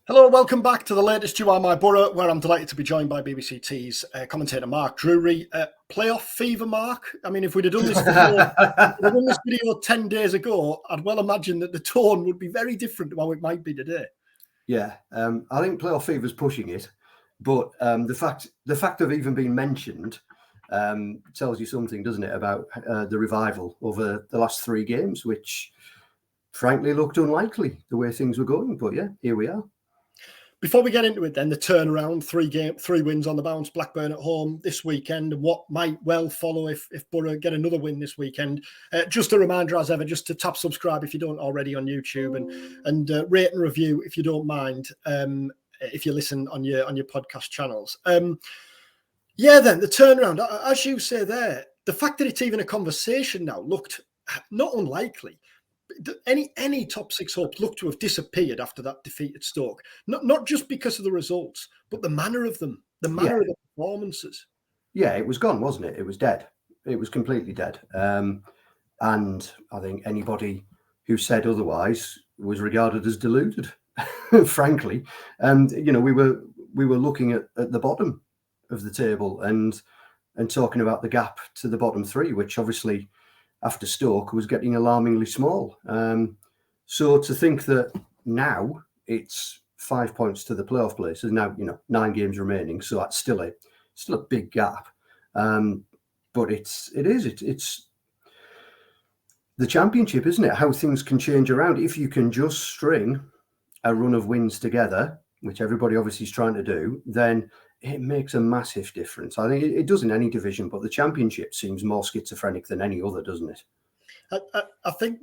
Hello, welcome back to the latest You Are My Boro, where I'm delighted to be joined by BBC T's commentator Mark Drury. Playoff fever, Mark. I mean, if we'd have done this video 10 days ago, I'd well imagine that the tone would be very different to how it might be today. Yeah, I think playoff fever's pushing it, but the fact of even being mentioned tells you something, doesn't it, about the revival over the last three games, which frankly looked unlikely the way things were going. But yeah, here we are. Before we get into it, then the turnaround, three wins on the bounce, Blackburn at home this weekend, and what might well follow if Boro get another win this weekend. Just a reminder, as ever, just to tap subscribe if you don't already on YouTube, and rate and review if you don't mind. If you listen on your podcast channels. Yeah, then the turnaround, as you say there, the fact that it's even a conversation now looked not unlikely. Any top six hopes look to have disappeared after that defeat at Stoke. Not just because of the results, but the manner of them, the manner of the performances. Yeah, it was gone, wasn't it? It was dead. It was completely dead. And I think anybody who said otherwise was regarded as deluded, frankly. And we were looking at the bottom of the table and talking about the gap to the bottom three, which obviously after Stoke was getting alarmingly small. So to think that now it's 5 points to the playoff places, now 9 games remaining, so that's still a big gap. But it's the championship, isn't it? How things can change around if you can just string a run of wins together, which everybody obviously is trying to do, then it makes a massive difference. I think it does in any division, but the championship seems more schizophrenic than any other, doesn't it? I think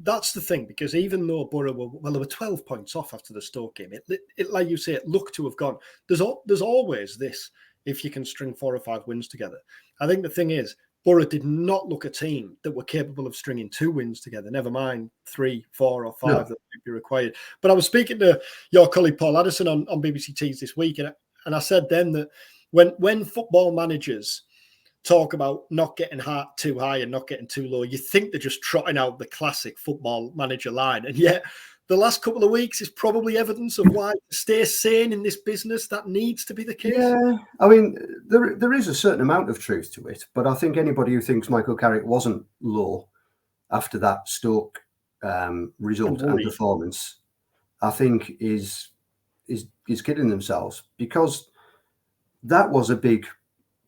that's the thing, because even though Boro they were 12 points off after the Stoke game, it like you say, it looked to have gone. There's always this, if you can string 4 or 5 wins together. I think the thing is, Boro did not look a team that were capable of stringing 2 wins together, never mind 3, 4 or 5 that would be required. But I was speaking to your colleague Paul Addison on BBC Tees this week, and I said then that when football managers talk about not getting too high and not getting too low, you think they're just trotting out the classic football manager line. And yet the last couple of weeks is probably evidence of why to stay sane in this business, that needs to be the case. Yeah, I mean, there is a certain amount of truth to it, but I think anybody who thinks Michael Carrick wasn't low after that Stoke result and performance, I think is kidding themselves, because that was a big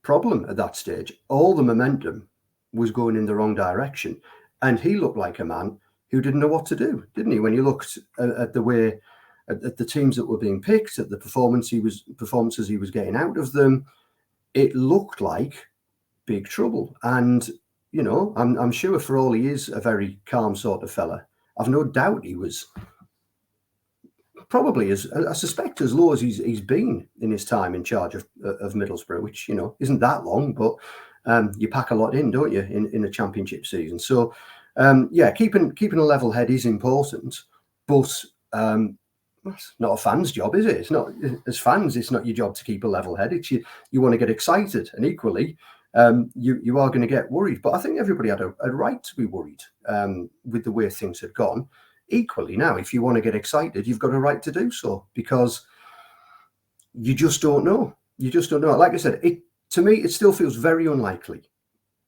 problem at that stage. All the momentum was going in the wrong direction, and he looked like a man who didn't know what to do, didn't he? When you looked at the way at the teams that were being picked, at the performances he was getting out of them, it looked like big trouble. And I'm sure, for all he is a very calm sort of fella, I've no doubt he was probably, I suspect, as low as he's been in his time in charge of Middlesbrough, which isn't that long, but you pack a lot in, don't you, in a championship season? So keeping a level head is important, but it's not a fan's job, is it? It's not, as fans, it's not your job to keep a level head. It's you want to get excited, and equally you are going to get worried. But I think everybody had a right to be worried with the way things had gone. Equally, now, if you want to get excited, you've got a right to do so, because you just don't know. You just don't know. Like I said, to me, it still feels very unlikely,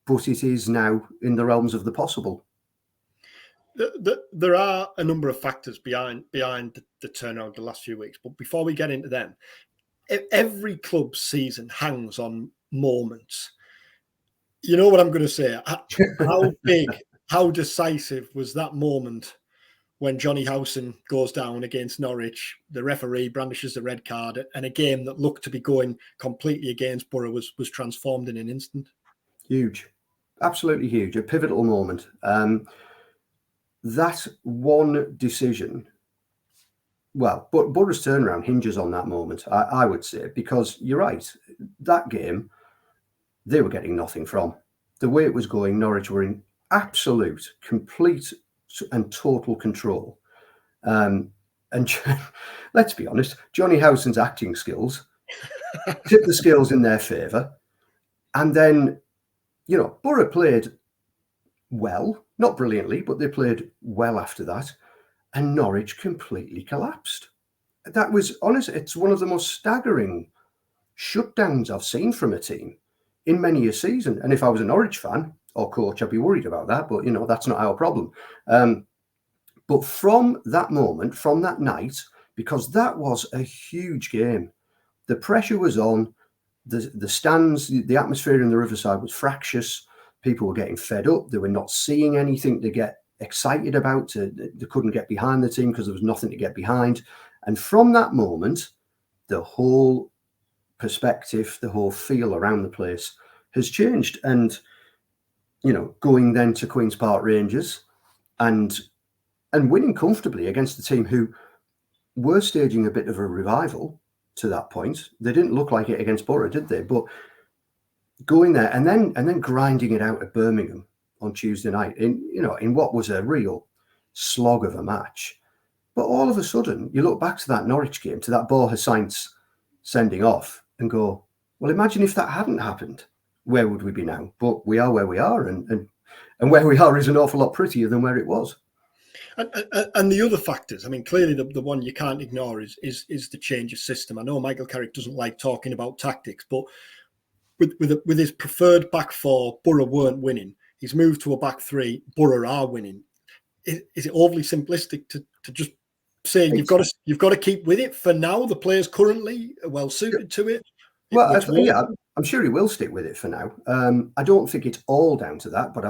but it is now in the realms of the possible. There are a number of factors behind the turnaround the last few weeks, but before we get into them, every club's season hangs on moments. You know what I'm going to say? How big, how decisive was that moment when Jonny Howson goes down against Norwich? The referee brandishes the red card, and a game that looked to be going completely against Boro was transformed in an instant. Huge, absolutely huge, a pivotal moment. That one decision, but Boro's turnaround hinges on that moment, I would say, because you're right, that game, they were getting nothing from. The way it was going, Norwich were in absolute, complete and total control. And let's be honest, Jonny Howson's acting skills tipped the scales in their favour. And then, Boro played well, not brilliantly, but they played well after that. And Norwich completely collapsed. that was honest. It's one of the most staggering shutdowns I've seen from a team in many a season. And if I was a Norwich fan or coach, I'd be worried about that. But, that's not our problem. But from that moment, from that night, because that was a huge game, the pressure was on, the stands, the atmosphere in the Riverside was fractious. People were getting fed up. They were not seeing anything to get excited about. They couldn't get behind the team because there was nothing to get behind. And from that moment, the whole perspective, the whole feel around the place has changed. And, going then to Queen's Park Rangers and winning comfortably against the team who were staging a bit of a revival to that point. They didn't look like it against Boro, did they? But going there and then grinding it out at Birmingham on Tuesday night in what was a real slog of a match. But all of a sudden, you look back to that Norwich game, to that Borja Sainz sending off, and go, well, imagine if that hadn't happened. Where would we be now? But we are where we are, and where we are is an awful lot prettier than where it was. And the other factors, I mean, clearly the one you can't ignore is the change of system. I know Michael Carrick doesn't like talking about tactics, but with his preferred back four, Boro weren't winning. He's moved to a back three, Boro are winning. Is it overly simplistic to just say you've got to keep with it for now? The players currently are well suited to it. Well, I'm sure he will stick with it for now. I don't think it's all down to that, but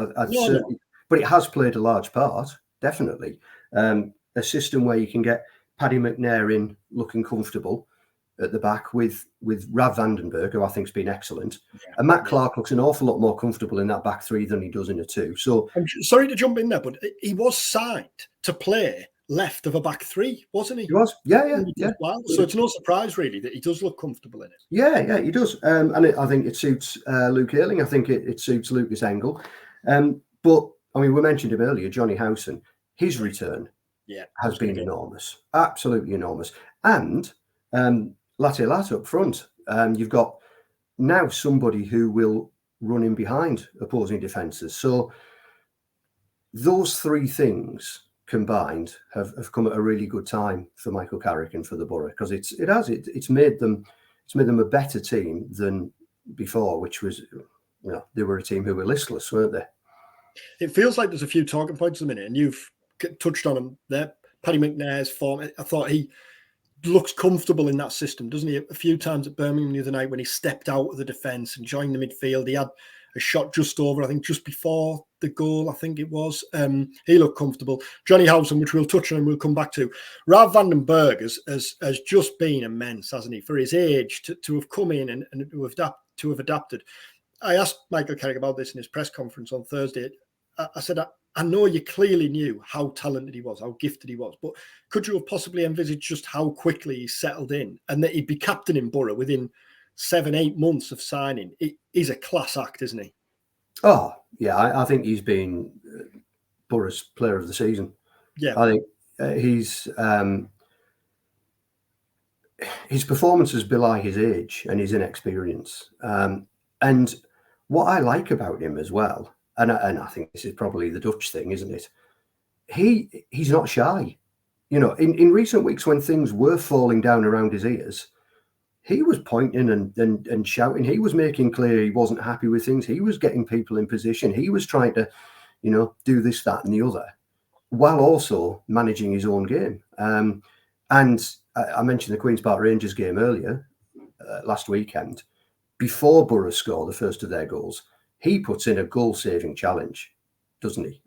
but it has played a large part, definitely. A system where you can get Paddy McNair in looking comfortable at the back with Rav Vandenberg, who I think's been excellent. Yeah. And Matt Clark looks an awful lot more comfortable in that back three than he does in a two. So I'm sorry to jump in there, but he was signed to play left of a back three, wasn't he? He was, yeah. Well, so it's no surprise really that he does look comfortable in it. Yeah, he does. And I think it suits Luke Ayling. I think it suits Lucas Engel. But I mean, we mentioned him earlier, Jonny Howson. His return has been enormous, absolutely enormous. And Latte up front, you've got now somebody who will run in behind opposing defences. So those three things combined have come at a really good time for Michael Carrick and for the Boro, because it's made them a better team than before, which was, they were a team who were listless, weren't they? It feels like there's a few talking points at the minute, and you've touched on them there. Paddy McNair's form, I thought he looks comfortable in that system, doesn't he? A few times at Birmingham the other night when he stepped out of the defence and joined the midfield, he had a shot just over, I think just before the goal, I think it was. He looked comfortable. Jonny Howson, which we'll touch on and we'll come back to. Rav Vandenberg has just been immense, hasn't he? For his age, to have come in and to have adapted. I asked Michael Carrick about this in his press conference on Thursday. I said, I know you clearly knew how talented he was, how gifted he was, but could you have possibly envisaged just how quickly he settled in and that he'd be captain in Boro within 7-8 months of signing? He's a class act, isn't he? Oh, yeah. I think he's been Boro's player of the season. Yeah. I think his performances belie his age and his inexperience. And what I like about him as well, and I think this is probably the Dutch thing, isn't it? He's not shy. In recent weeks when things were falling down around his ears, he was pointing and shouting. He was making clear he wasn't happy with things. He was getting people in position. He was trying to, do this, that, and the other, while also managing his own game. And I mentioned the Queen's Park Rangers game earlier, last weekend. Before Boro score the first of their goals, he puts in a goal-saving challenge, doesn't he?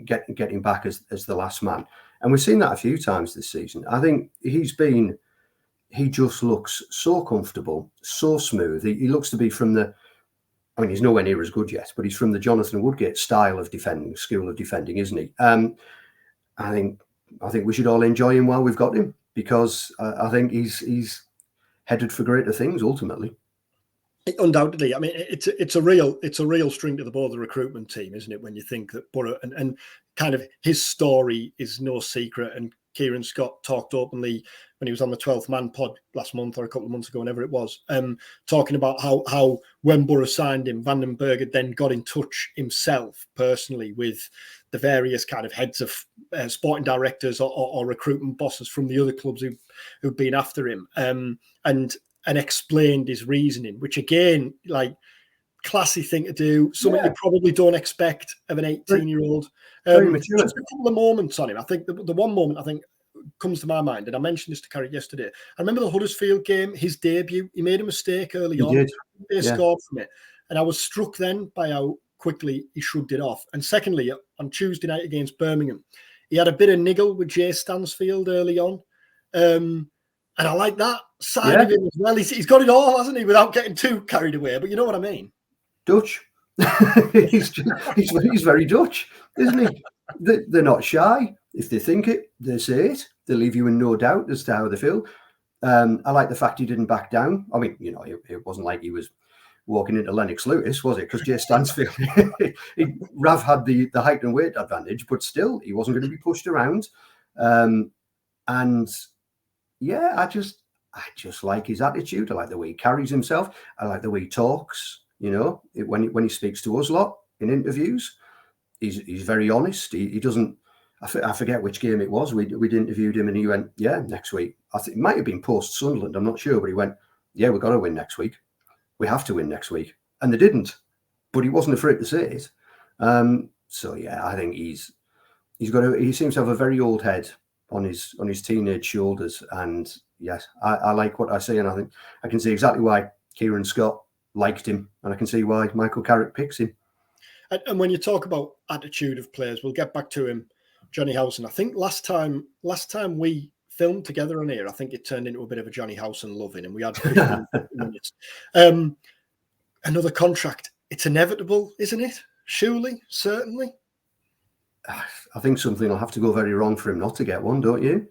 Getting back as the last man. And we've seen that a few times this season. I think he just looks so comfortable, so smooth. He looks to be he's nowhere near as good yet, but he's from the Jonathan Woodgate style of defending, school of defending, isn't he? I think we should all enjoy him while we've got him, because I think he's headed for greater things ultimately. Undoubtedly, I mean, it's a real string to the bow of the recruitment team, isn't it? When you think that Boro and kind of his story is no secret, and Kieran Scott talked openly when he was on the 12th Man pod last month or a couple of months ago, whenever it was, talking about how when Boro signed him, Vandenberg had then got in touch himself personally with the various kind of heads of sporting directors or recruitment bosses from the other clubs who've been after him, and explained his reasoning, which again, like, classy thing to do, something you probably don't expect of an 18-year-old. Very mature. Just a couple of moments on him. I think the one moment I think comes to my mind, and I mentioned this to Carrick yesterday. I remember the Huddersfield game, his debut. He made a mistake early on. They scored from it, and I was struck then by how quickly he shrugged it off. And secondly, on Tuesday night against Birmingham, he had a bit of niggle with Jay Stansfield early on. And I like that side of him as well. He's got it all, hasn't he, without getting too carried away. But you know what I mean? Dutch. he's very Dutch, isn't he? They're not shy. If they think it, they say it. They leave you in no doubt as to how they feel. I like the fact he didn't back down. I mean, you know, it wasn't like he was walking into Lennox Lewis, was it? Because Jay Stansfield, Rav had the height and weight advantage, but still, he wasn't going to be pushed around. And yeah, I just like his attitude. I like the way he carries himself. I like the way he talks. You know, when he speaks to us a lot in interviews, he's very honest. He doesn't. I forget which game it was. We'd interviewed him and he went, "Yeah, next week." I think it might have been post Sunderland. I'm not sure, but he went, "Yeah, we've got to win next week. We have to win next week," and they didn't. But he wasn't afraid to say it. So yeah, I think he seems to have a very old head on his teenage shoulders. And yes, I like what I see, and I think I can see exactly why Kieran Scott liked him, and I can see why Michael Carrick picks him. And when you talk about attitude of players, we'll get back to him, Jonny Howson. I think last time we filmed together on here, I think it turned into a bit of a Jonny Howson loving, and we had 15 minutes. Another contract. It's inevitable, isn't it? Surely, certainly. I think something will have to go very wrong for him not to get one, don't you?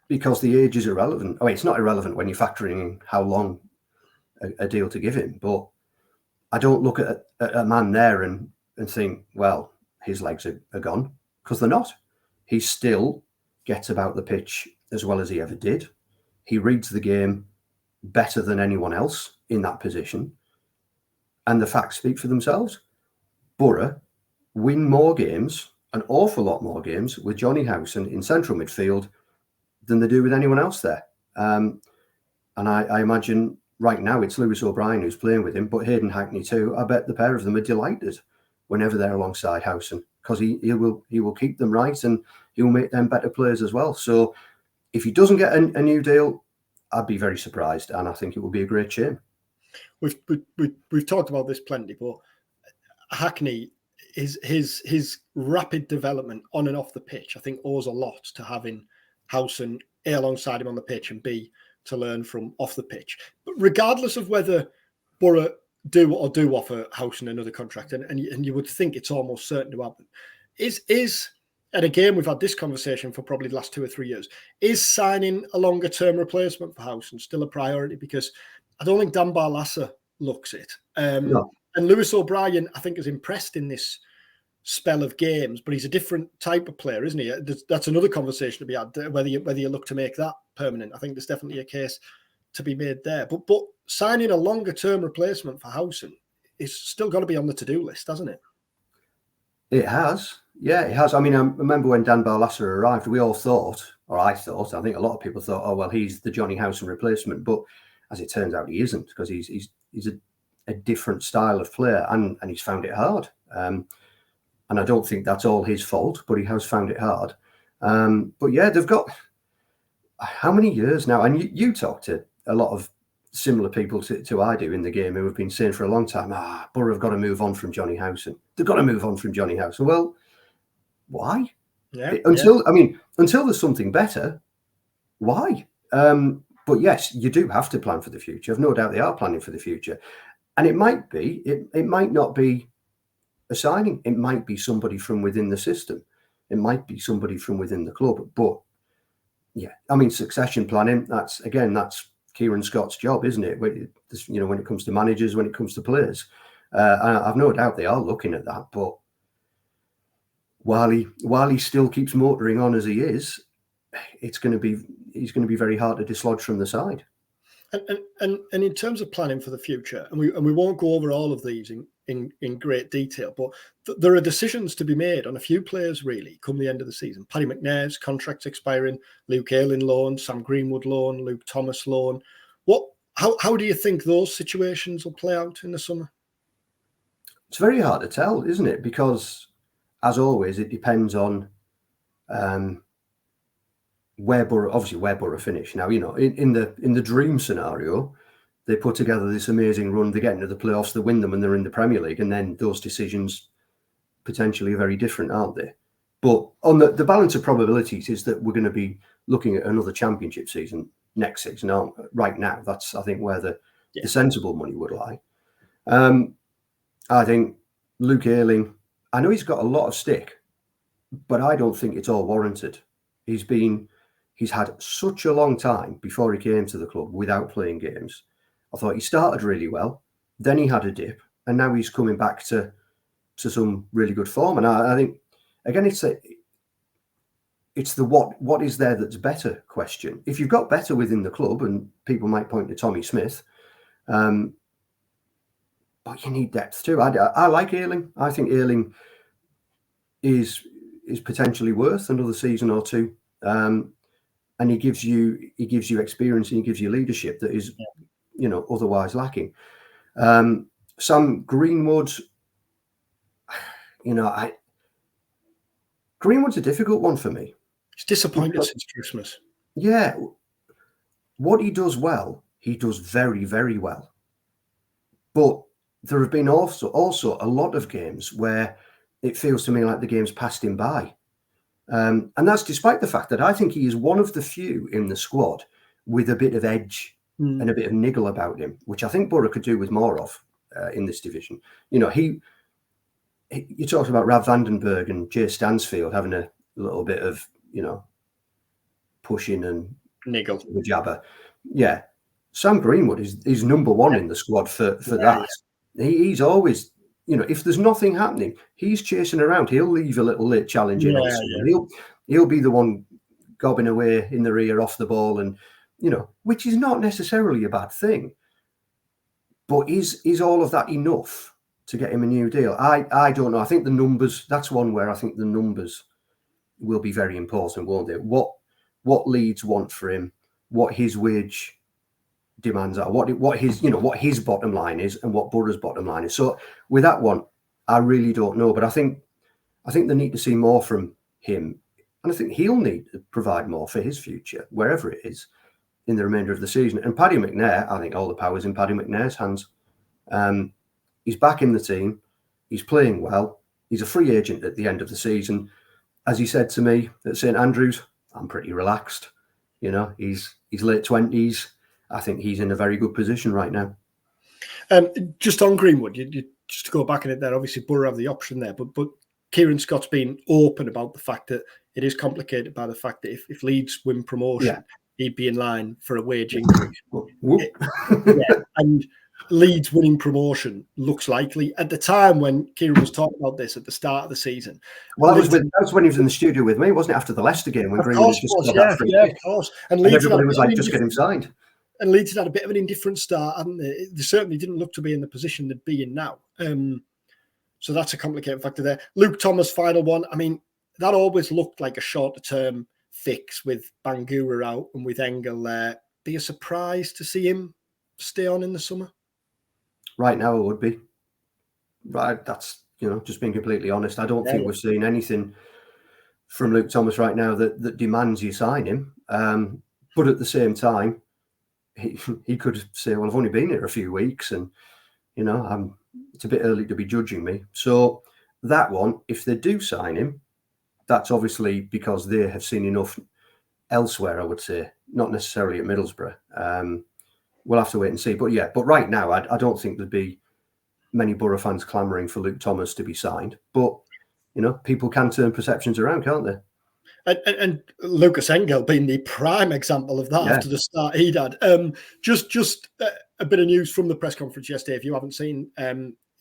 Because the age is irrelevant. I mean, it's not irrelevant when you're factoring in how long a deal to give him, but I don't look at a man there and think, well, his legs are gone, because they're not. He still gets about the pitch as well as he ever did. He reads the game better than anyone else in that position. And the facts speak for themselves. Boro win more games, an awful lot more games, with Jonny Howson in central midfield than they do with anyone else there. And I imagine right now it's Lewis O'Brien who's playing with him, but Hayden Hackney too. I bet the pair of them are delighted whenever they're alongside Howson, because he will keep them right and he will make them better players as well. So if he doesn't get a new deal, I'd be very surprised, and I think it would be a great shame. We've talked about this plenty, but Hackney, his rapid development on and off the pitch, I think owes a lot to having Howson A, alongside him on the pitch, and B, to learn from off the pitch. But regardless of whether Boro do offer Howson another contract, and you would think it's almost certain to happen, and again, we've had this conversation for probably the last 2 or 3 years, is signing a longer term replacement for Howson still a priority? Because I don't think Dan Barlaser looks it. No. And Lewis O'Brien, I think, is impressed in this spell of games, but he's a different type of player, isn't he? That's another conversation to be had, whether you look to make that permanent. I think there's definitely a case to be made there. But signing a longer term replacement for Howson is still got to be on the to-do list, hasn't it? It has. Yeah, it has. I mean, I remember when Dan Barlaser arrived, we all thought, or I thought, I think a lot of people thought, oh, well, he's the Jonny Howson replacement. But as it turns out, he isn't, because he's a different style of player, and he's found it hard. And I don't think that's all his fault, but he has found it hard. But yeah, they've got how many years now? And you talk to a lot of similar people to I do in the game who have been saying for a long time, Boro have got to move on from Jonny Howson. They've got to move on from Jonny Howson. Well, why? Until there's something better, why? But yes, you do have to plan for the future. I've no doubt they are planning for the future. And it might not be a signing. It might be somebody from within the system. It might be somebody from within the club. But yeah, I mean, succession planning, that's Kieran Scott's job, isn't it? When it comes to managers, when it comes to players. I've no doubt they are looking at that. But while he still keeps motoring on as he is, he's going to be very hard to dislodge from the side. And in terms of planning for the future, and we won't go over all of these in great detail, but there are decisions to be made on a few players really come the end of the season. Paddy McNair's contract's expiring, Luke Ayling loan, Sam Greenwood loan, Luke Thomas loan. How do you think those situations will play out in the summer? It's very hard to tell, isn't it? Because as always, it depends on where Boro finish. Now, in the dream scenario, they put together this amazing run, they get into the playoffs, they win them, and they're in the Premier League, and then those decisions potentially are very different, aren't they? But on the balance of probabilities is that we're going to be looking at another championship season next season. Now, right now, that's, I think, where the sensible money would lie. I think Luke Ayling, I know he's got a lot of stick, but I don't think it's all warranted. He's had such a long time before he came to the club without playing games. I thought he started really well, then he had a dip, and now he's coming back to some really good form. And I think, again, it's the what is there that's better question. If you've got better within the club, and people might point to Tommy Smith, but you need depth too. I like Ayling. I think Ayling is potentially worth another season or two, and he gives you experience and he gives you leadership that is otherwise lacking. Sam Greenwood, Greenwood's a difficult one for me. It's disappointed since Christmas. Yeah, what he does well, he does very, very well. But there have been also a lot of games where it feels to me like the game's passed him by. And that's despite the fact that I think he is one of the few in the squad with a bit of edge and a bit of niggle about him, which I think Boro could do with more of in this division. You talked about Rav Vandenberg and Jay Stansfield having a little bit of, pushing and niggle, the jabber. Yeah. Sam Greenwood is number one in the squad for that. He's always, if there's nothing happening, he's chasing around. He'll leave a little late challenge in. He'll be the one gobbing away in the rear off the ball, and which is not necessarily a bad thing. But is all of that enough to get him a new deal? I don't know. I think the numbers, that's one where I think the numbers will be very important, won't they? What Leeds want for him, what his wage demands are, what his bottom line is, and what Boro's bottom line is. So with that one, I really don't know. But I think they need to see more from him, and I think he'll need to provide more for his future, wherever it is, in the remainder of the season. And Paddy McNair, I think all the power's in Paddy McNair's hands. He's back in the team. He's playing well. He's a free agent at the end of the season. As he said to me at St Andrews, I'm pretty relaxed. He's late 20s. I think he's in a very good position right now. Just on Greenwood, you just to go back in it there, obviously Boro have the option there, but Kieran Scott's been open about the fact that it is complicated by the fact that if Leeds win promotion, he'd be in line for a wage increase. And Leeds winning promotion looks likely. At the time when Kieran was talking about this at the start of the season. Well, that was when he was in the studio with me, wasn't it? After the Leicester game, when Greenwood was just got that free kick. Of course. And everybody was like, just get him signed. And Leeds had a bit of an indifferent start, hadn't they? They certainly didn't look to be in the position they'd be in now. So that's a complicated factor there. Luke Thomas, final one. I mean, that always looked like a shorter-term fix with Bangura out and with Engel there. Be a surprise to see him stay on in the summer? Right now, it would be. Right, that's, just being completely honest. I don't think we're seeing anything from Luke Thomas right now that demands you sign him. But at the same time, he could say, well, I've only been here a few weeks and, it's a bit early to be judging me. So that one, if they do sign him, that's obviously because they have seen enough elsewhere, I would say, not necessarily at Middlesbrough. We'll have to wait and see. But right now, I don't think there'd be many Boro fans clamouring for Luke Thomas to be signed. But, people can turn perceptions around, can't they? And Lucas Engel being the prime example of that after the start he'd had. Just a bit of news from the press conference yesterday. If you haven't seen,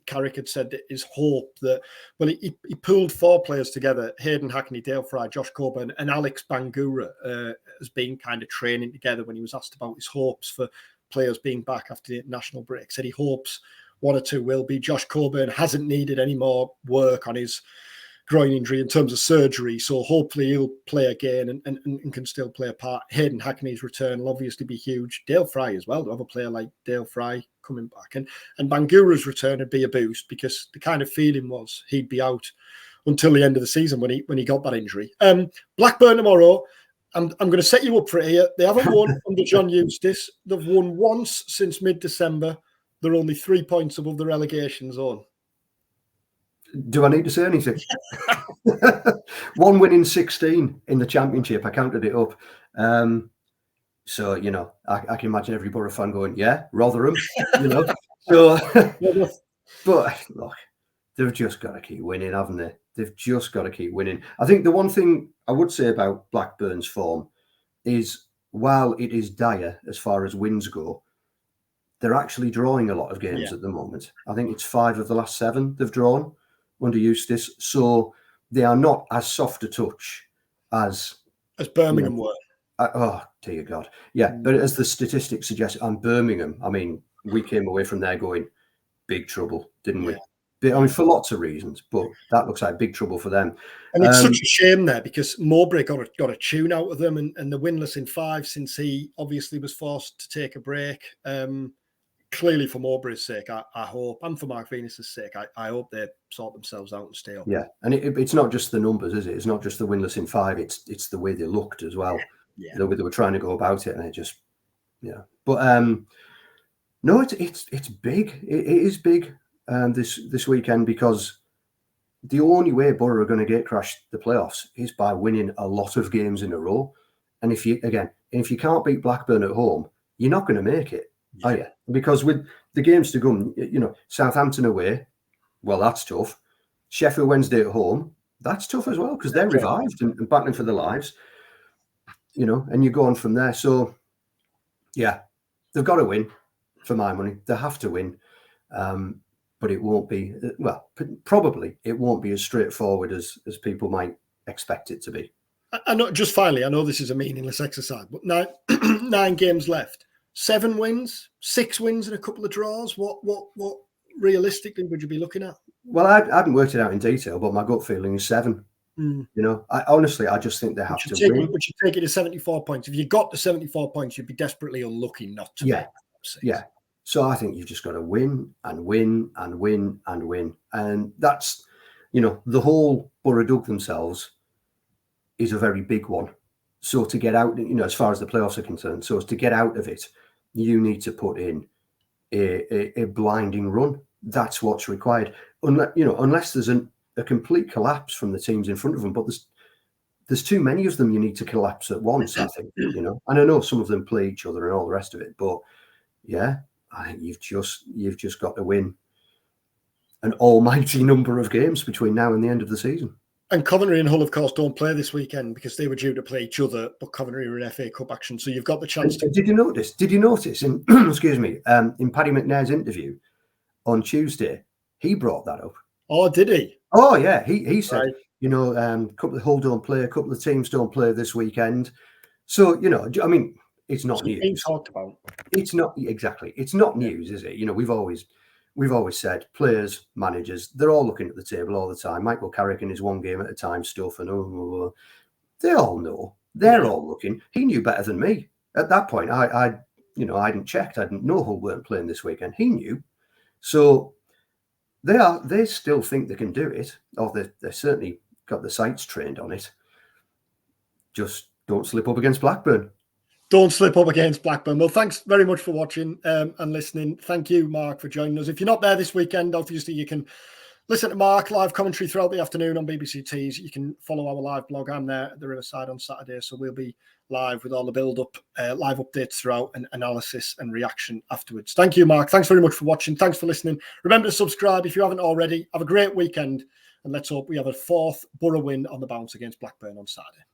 Carrick had said his hope that, he pulled 4 players together, Hayden Hackney, Dale Fry, Josh Coburn and Alex Bangura as being kind of training together when he was asked about his hopes for players being back after the international break. Said he hopes one or two will be. Josh Coburn hasn't needed any more work on his groin injury in terms of surgery, so hopefully he'll play again and can still play a part. Hayden Hackney's return will obviously be huge. Dale Fry as well, to have a player like Dale Fry coming back, and Bangura's return would be a boost, because the kind of feeling was he'd be out until the end of the season when he got that injury. Blackburn tomorrow. I'm going to set you up for it here. They haven't won under John Eustace. They've won once since mid-December. They're only 3 points above the relegation zone. Do I need to say anything? 1 win in 16 in the Championship. I counted it up. So, you know, I can imagine every Boro fan going, yeah, Rotherham, you know. So, but look, they've just got to keep winning, haven't they? They've just got to keep winning. I think the one thing I would say about Blackburn's form is, while it is dire as far as wins go, they're actually drawing a lot of games at the moment. I think it's 5 of the last 7 they've drawn under Eustace. So they are not as soft a touch as Birmingham were. Oh, dear God. Yeah, but as the statistics suggest, and Birmingham, I mean, we came away from there going, big trouble, didn't we? I mean, for lots of reasons, but that looks like big trouble for them. And it's such a shame there, because Mowbray got a tune out of them, and they're winless in 5 since he obviously was forced to take a break. Clearly, for Mowbray's sake, I hope, and for Mark Venus's sake, I hope they sort themselves out and stay up. Yeah, and it's not just the numbers, is it? It's not just the winless in 5. It's the way they looked as well. Yeah. The way they were trying to go about it, and it just, But no, it's big. It is big this weekend, because the only way Boro are going to get crashed the playoffs is by winning a lot of games in a row. And if you can't beat Blackburn at home, you're not going to make it, are you? Because with the games to come, you know, Southampton away, well, that's tough. Sheffield Wednesday at home, that's tough as well, because they're revived and battling for their lives. You know, and you go on from there. So, yeah, they've got to win, for my money. They have to win. But it won't be, well, probably it won't be as straightforward as people might expect it to be. I know, just finally, I know this is a meaningless exercise, but 9 games left. 7 wins, 6 wins and a couple of draws. What realistically would you be looking at? Well, I haven't worked it out in detail, but my gut feeling is 7. You know, I just think they have to win. Would you take it to 74 points? If you got to 74 points, you'd be desperately unlucky not to. Yeah. So I think you've just got to win and win and win and win. And that's, you know, the whole Boro dug themselves is a very big one. So to get out, you know, as far as the playoffs are concerned, so as to get out of it, you need to put in a blinding run. That's what's required. Unless there's a complete collapse from the teams in front of them, but there's too many of them you need to collapse at once, I think, you know. And I know some of them play each other and all the rest of it, but yeah, I think you've just got to win an almighty number of games between now and the end of the season. And Coventry and Hull, of course, don't play this weekend because they were due to play each other, but Coventry are in FA Cup action, so you've got the chance to. Did you notice in excuse me, in Paddy McNair's interview on Tuesday, he brought that up. Oh, did he? Oh yeah, he said, you know, a couple of Hull don't play, a couple of teams don't play this weekend. So, you know, I mean, it's not news. Being talked about. It's not exactly. It's not news, is it? You know, we've always said players, managers, they're all looking at the table all the time. Michael Carrick in his 1 game at a time stuff, and they all know. They're all looking. He knew better than me at that point. I hadn't checked. I didn't know Hull weren't playing this weekend. He knew. So they still think they can do it, or they certainly got the sights trained on it. Just don't slip up against Blackburn. Don't slip up against Blackburn. Well, thanks very much for watching and listening. Thank you, Mark, for joining us. If you're not there this weekend, obviously you can listen to Mark live commentary throughout the afternoon on BBC Tees. You can follow our live blog. I'm there at the Riverside on Saturday, so we'll be live with all the build-up, live updates throughout, and analysis and reaction afterwards. Thank you, Mark. Thanks very much for watching. Thanks for listening. Remember to subscribe if you haven't already. Have a great weekend, and let's hope we have a 4th Boro win on the bounce against Blackburn on Saturday.